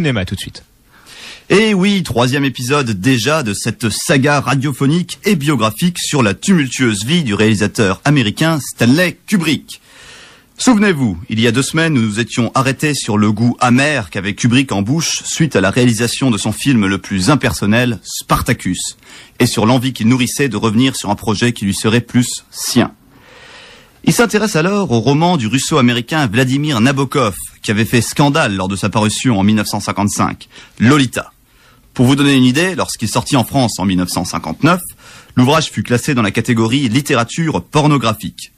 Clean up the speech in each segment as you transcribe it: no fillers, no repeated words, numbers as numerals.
cinéma tout de suite. Et oui, 3e épisode déjà de cette saga radiophonique et biographique sur la tumultueuse vie du réalisateur américain Stanley Kubrick. Souvenez-vous, il y a 2 semaines, nous nous étions arrêtés sur le goût amer qu'avait Kubrick en bouche suite à la réalisation de son film le plus impersonnel, Spartacus, et sur l'envie qu'il nourrissait de revenir sur un projet qui lui serait plus sien. Il s'intéresse alors au roman du russo-américain Vladimir Nabokov, qui avait fait scandale lors de sa parution en 1955, Lolita. Pour vous donner une idée, lorsqu'il sortit en France en 1959, l'ouvrage fut classé dans la catégorie littérature pornographique.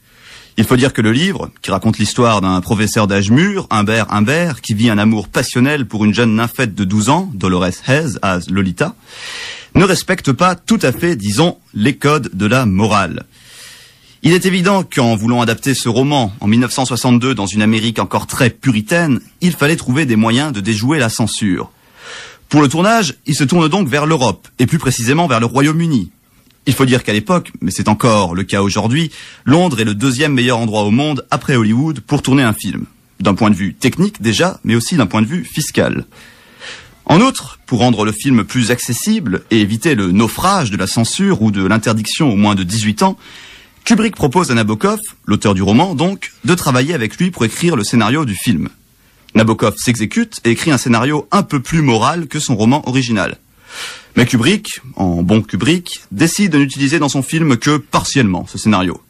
Il faut dire que le livre, qui raconte l'histoire d'un professeur d'âge mûr, Humbert, qui vit un amour passionnel pour une jeune nymphette de 12 ans, Dolores Hayes, as Lolita, ne respecte pas tout à fait, disons, les codes de la morale. Il est évident qu'en voulant adapter ce roman en 1962 dans une Amérique encore très puritaine, il fallait trouver des moyens de déjouer la censure. Pour le tournage, il se tourne donc vers l'Europe, et plus précisément vers le Royaume-Uni. Il faut dire qu'à l'époque, mais c'est encore le cas aujourd'hui, Londres est le 2e meilleur endroit au monde après Hollywood pour tourner un film. D'un point de vue technique déjà, mais aussi d'un point de vue fiscal. En outre, pour rendre le film plus accessible et éviter le naufrage de la censure ou de l'interdiction aux moins de 18 ans, Kubrick propose à Nabokov, l'auteur du roman donc, de travailler avec lui pour écrire le scénario du film. Nabokov s'exécute et écrit un scénario un peu plus moral que son roman original. Mais Kubrick, en bon Kubrick, décide de n'utiliser dans son film que partiellement ce scénario.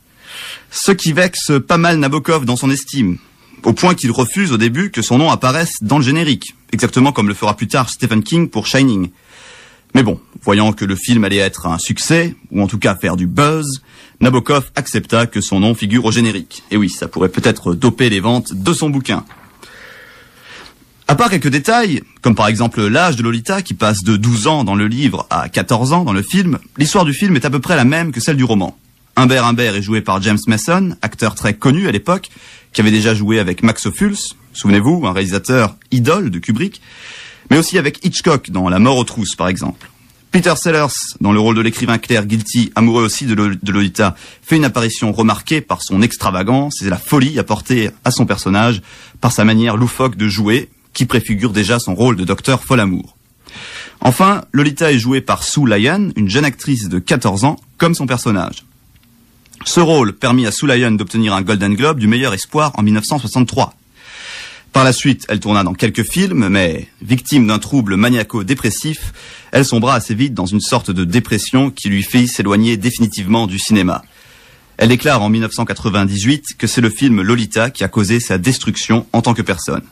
Ce qui vexe pas mal Nabokov dans son estime, au point qu'il refuse au début que son nom apparaisse dans le générique, exactement comme le fera plus tard Stephen King pour Shining. Mais bon, voyant que le film allait être un succès, ou en tout cas faire du buzz, Nabokov accepta que son nom figure au générique. Et oui, ça pourrait peut-être doper les ventes de son bouquin. À part quelques détails, comme par exemple l'âge de Lolita qui passe de 12 ans dans le livre à 14 ans dans le film, l'histoire du film est à peu près la même que celle du roman. Humbert est joué par James Mason, acteur très connu à l'époque, qui avait déjà joué avec Max Ophuls, souvenez-vous, un réalisateur idole de Kubrick, mais aussi avec Hitchcock dans La mort aux trousses par exemple. Peter Sellers, dans le rôle de l'écrivain Claire Gilty, amoureux aussi de Lolita, fait une apparition remarquée par son extravagance et la folie apportée à son personnage par sa manière loufoque de jouer, qui préfigure déjà son rôle de docteur Folamour. Enfin, Lolita est jouée par Sue Lyon, une jeune actrice de 14 ans, comme son personnage. Ce rôle permit à Sue Lyon d'obtenir un Golden Globe du meilleur espoir en 1963. Par la suite, elle tourna dans quelques films, mais victime d'un trouble maniaco-dépressif, elle sombra assez vite dans une sorte de dépression qui lui fit s'éloigner définitivement du cinéma. Elle déclare en 1998 que c'est le film Lolita qui a causé sa destruction en tant que personne.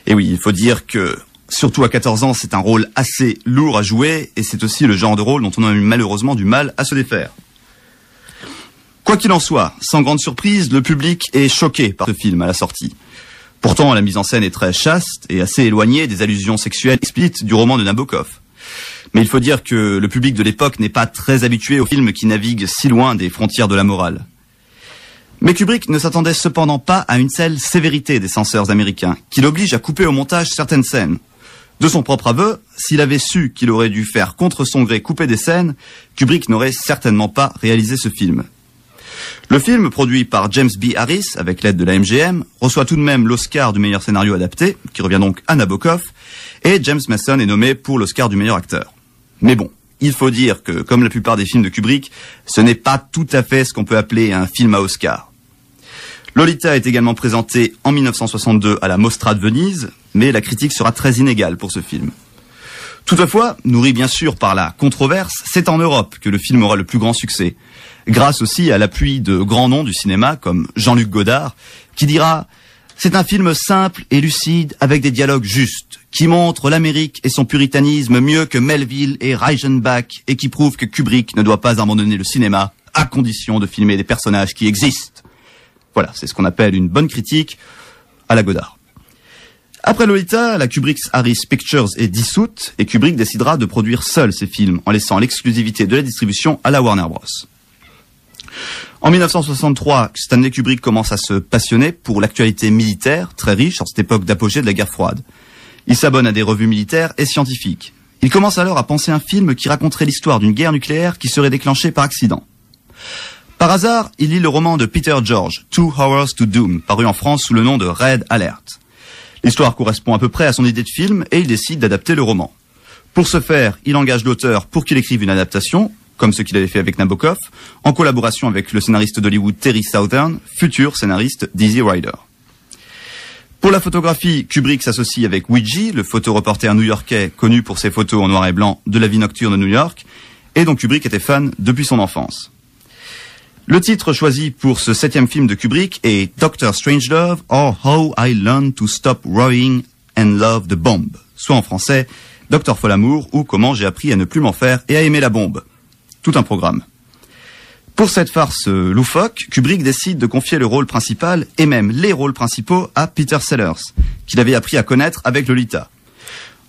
Et oui, il faut dire que, surtout à 14 ans, c'est un rôle assez lourd à jouer, et c'est aussi le genre de rôle dont on a eu malheureusement du mal à se défaire. Quoi qu'il en soit, sans grande surprise, le public est choqué par ce film à la sortie. Pourtant, la mise en scène est très chaste et assez éloignée des allusions sexuelles explicites du roman de Nabokov. Mais il faut dire que le public de l'époque n'est pas très habitué aux films qui naviguent si loin des frontières de la morale. Mais Kubrick ne s'attendait cependant pas à une telle sévérité des censeurs américains, qui l'oblige à couper au montage certaines scènes. De son propre aveu, s'il avait su qu'il aurait dû faire contre son gré couper des scènes, Kubrick n'aurait certainement pas réalisé ce film. Le film, produit par James B. Harris, avec l'aide de la MGM, reçoit tout de même l'Oscar du meilleur scénario adapté, qui revient donc à Nabokov, et James Mason est nommé pour l'Oscar du meilleur acteur. Mais bon, il faut dire que, comme la plupart des films de Kubrick, ce n'est pas tout à fait ce qu'on peut appeler un film à Oscar. Lolita est également présenté en 1962 à la Mostra de Venise, mais la critique sera très inégale pour ce film. Toutefois, nourri bien sûr par la controverse, c'est en Europe que le film aura le plus grand succès, grâce aussi à l'appui de grands noms du cinéma comme Jean-Luc Godard, qui dira « C'est un film simple et lucide avec des dialogues justes, qui montre l'Amérique et son puritanisme mieux que Melville et Reichenbach et qui prouve que Kubrick ne doit pas abandonner le cinéma à condition de filmer des personnages qui existent. » Voilà, c'est ce qu'on appelle une bonne critique à la Godard. Après Lolita, la Kubrick's Harris Pictures est dissoute et Kubrick décidera de produire seul ses films en laissant l'exclusivité de la distribution à la Warner Bros. En 1963, Stanley Kubrick commence à se passionner pour l'actualité militaire, très riche en cette époque d'apogée de la guerre froide. Il s'abonne à des revues militaires et scientifiques. Il commence alors à penser un film qui raconterait l'histoire d'une guerre nucléaire qui serait déclenchée par accident. Par hasard, il lit le roman de Peter George, 2 Hours to Doom, paru en France sous le nom de Red Alert. L'histoire correspond à peu près à son idée de film et il décide d'adapter le roman. Pour ce faire, il engage l'auteur pour qu'il écrive une adaptation, comme ce qu'il avait fait avec Nabokov, en collaboration avec le scénariste d'Hollywood Terry Southern, futur scénariste d'Easy Rider. Pour la photographie, Kubrick s'associe avec Weegee, le photoreporter new-yorkais connu pour ses photos en noir et blanc de la vie nocturne de New York, et dont Kubrick était fan depuis son enfance. Le titre choisi pour ce 7e film de Kubrick est Dr. Strangelove or How I Learned to Stop Worrying and Love the Bomb, soit en français Dr. Folamour ou Comment j'ai appris à ne plus m'en faire et à aimer la bombe. Tout un programme. Pour cette farce loufoque, Kubrick décide de confier le rôle principal et même les rôles principaux à Peter Sellers, qu'il avait appris à connaître avec Lolita.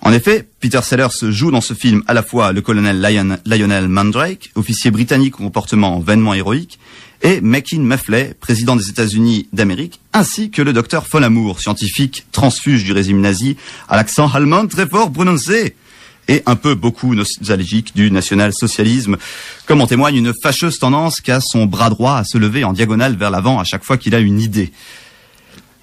En effet, Peter Sellers joue dans ce film à la fois le colonel Lionel Mandrake, officier britannique au comportement vainement héroïque, et Mackin Muffley, président des États-Unis d'Amérique, ainsi que le docteur Folamour, scientifique transfuge du régime nazi, à l'accent allemand très fort prononcé, et un peu beaucoup nostalgique du national-socialisme, comme en témoigne une fâcheuse tendance qu'a son bras droit à se lever en diagonale vers l'avant à chaque fois qu'il a une idée.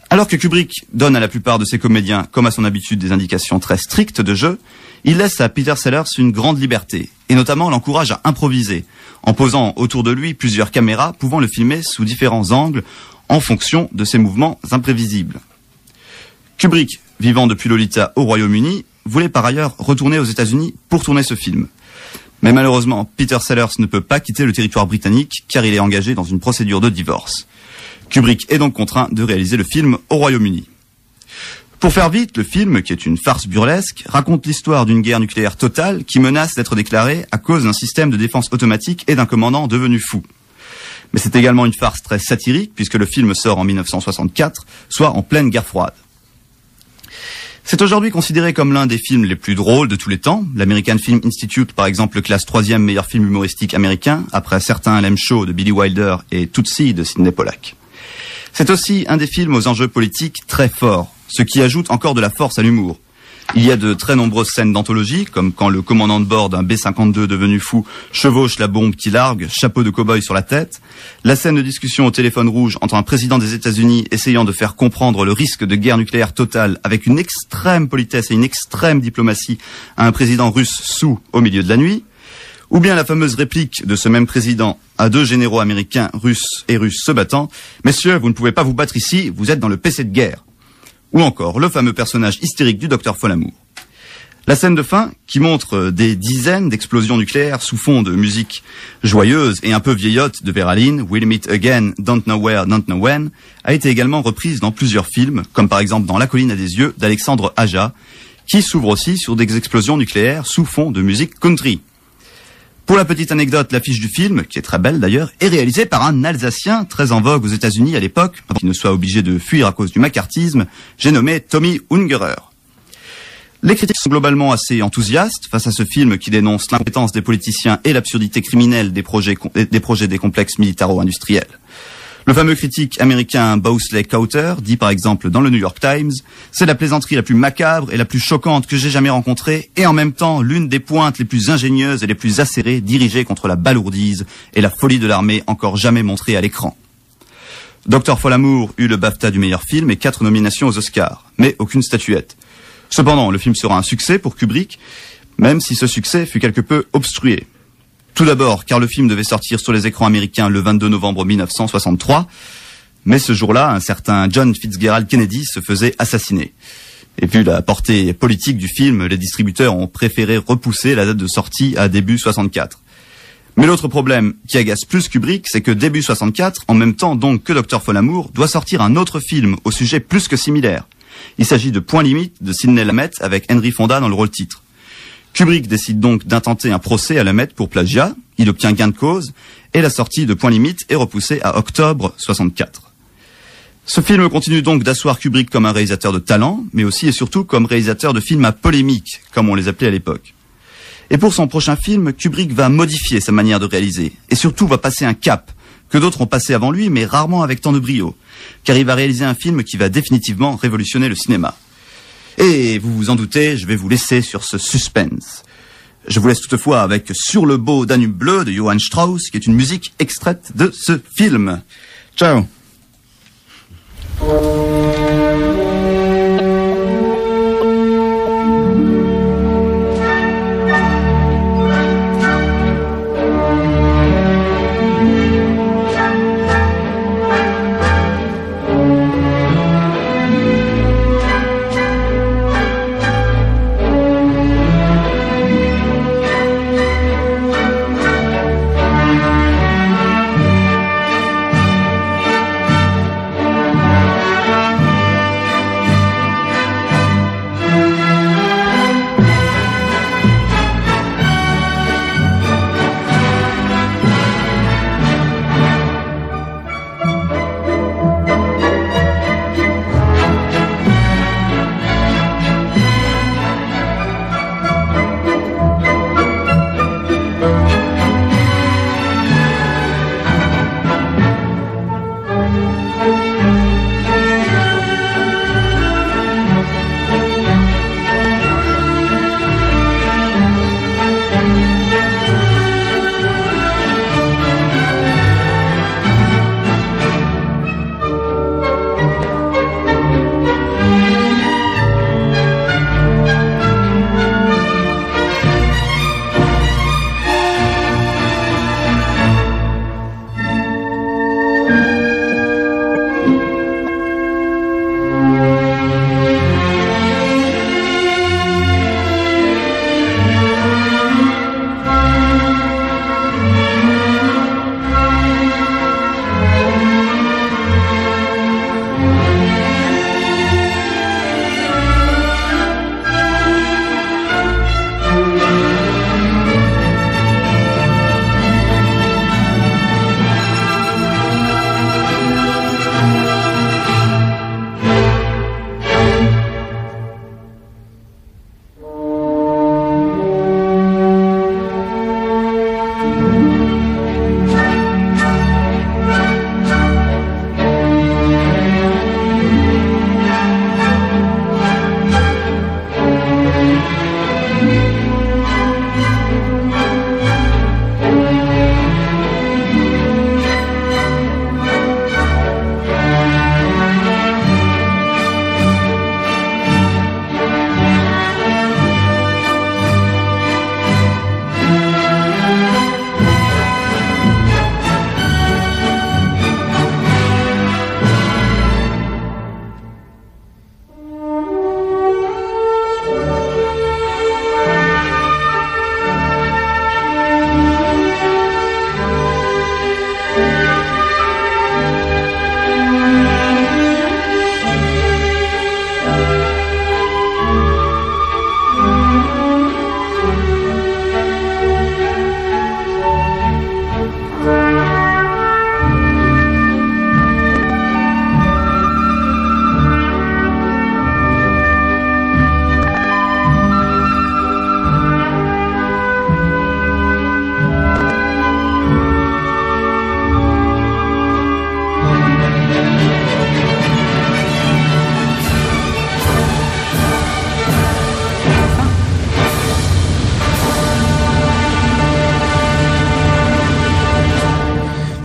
Alors que Kubrick donne à la plupart de ses comédiens, comme à son habitude, des indications très strictes de jeu, il laisse à Peter Sellers une grande liberté, et notamment l'encourage à improviser, en posant autour de lui plusieurs caméras pouvant le filmer sous différents angles en fonction de ses mouvements imprévisibles. Kubrick, vivant depuis Lolita au Royaume-Uni, voulait par ailleurs retourner aux États-Unis pour tourner ce film. Mais malheureusement, Peter Sellers ne peut pas quitter le territoire britannique car il est engagé dans une procédure de divorce. Kubrick est donc contraint de réaliser le film au Royaume-Uni. Pour faire vite, le film, qui est une farce burlesque, raconte l'histoire d'une guerre nucléaire totale qui menace d'être déclarée à cause d'un système de défense automatique et d'un commandant devenu fou. Mais c'est également une farce très satirique puisque le film sort en 1964, soit en pleine guerre froide. C'est aujourd'hui considéré comme l'un des films les plus drôles de tous les temps. L'American Film Institute, par exemple, le classe 3e meilleur film humoristique américain, après certains Lem Show de Billy Wilder et Tootsie de Sidney Pollack. C'est aussi un des films aux enjeux politiques très forts, ce qui ajoute encore de la force à l'humour. Il y a de très nombreuses scènes d'anthologie, comme quand le commandant de bord d'un B-52 devenu fou chevauche la bombe qui largue, chapeau de cow-boy sur la tête, la scène de discussion au téléphone rouge entre un président des États-Unis essayant de faire comprendre le risque de guerre nucléaire totale avec une extrême politesse et une extrême diplomatie à un président russe saoul au milieu de la nuit, ou bien la fameuse réplique de ce même président à deux généraux américains, russes et russes se battant, « Messieurs, vous ne pouvez pas vous battre ici, vous êtes dans le PC de guerre ». Ou encore le fameux personnage hystérique du docteur Folamour. La scène de fin, qui montre des dizaines d'explosions nucléaires sous fond de musique joyeuse et un peu vieillotte de Vera Lynn, We'll Meet Again, Don't Know Where, Don't Know When, a été également reprise dans plusieurs films, comme par exemple dans La colline à des yeux d'Alexandre Aja, qui s'ouvre aussi sur des explosions nucléaires sous fond de musique country. Pour la petite anecdote, l'affiche du film, qui est très belle d'ailleurs, est réalisée par un Alsacien très en vogue aux États-Unis à l'époque, avant qu'il ne soit obligé de fuir à cause du macartisme, j'ai nommé Tommy Ungerer. Les critiques sont globalement assez enthousiastes face à ce film qui dénonce l'incompétence des politiciens et l'absurdité criminelle des projets des complexes militaro-industriels. Le fameux critique américain Bowsley Kauter dit par exemple dans le New York Times « C'est la plaisanterie la plus macabre et la plus choquante que j'ai jamais rencontrée et en même temps l'une des pointes les plus ingénieuses et les plus acérées dirigées contre la balourdise et la folie de l'armée encore jamais montrée à l'écran. » Dr. Folamour eut le BAFTA du meilleur film et 4 nominations aux Oscars, mais aucune statuette. Cependant, le film sera un succès pour Kubrick, même si ce succès fut quelque peu obstrué. Tout d'abord, car le film devait sortir sur les écrans américains le 22 novembre 1963, mais ce jour-là, un certain John Fitzgerald Kennedy se faisait assassiner. Et vu la portée politique du film, les distributeurs ont préféré repousser la date de sortie à début 64. Mais l'autre problème qui agace plus Kubrick, c'est que début 64, en même temps donc que Dr. Folamour, doit sortir un autre film au sujet plus que similaire. Il s'agit de Point Limite de Sidney Lumet avec Henry Fonda dans le rôle titre. Kubrick décide donc d'intenter un procès à Lumet pour plagiat, il obtient gain de cause, et la sortie de Point Limite est repoussée à octobre 64. Ce film continue donc d'asseoir Kubrick comme un réalisateur de talent, mais aussi et surtout comme réalisateur de films à polémique, comme on les appelait à l'époque. Et pour son prochain film, Kubrick va modifier sa manière de réaliser, et surtout va passer un cap, que d'autres ont passé avant lui, mais rarement avec tant de brio, car il va réaliser un film qui va définitivement révolutionner le cinéma. Et vous vous en doutez, je vais vous laisser sur ce suspense. Je vous laisse toutefois avec Sur le beau Danube bleu de Johann Strauss, qui est une musique extraite de ce film. Ciao.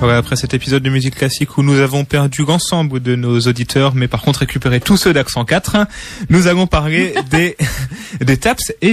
Voilà, après cet épisode de musique classique où nous avons perdu l'ensemble de nos auditeurs, mais par contre récupéré tous ceux d'Accent 4, nous allons parler des taps et du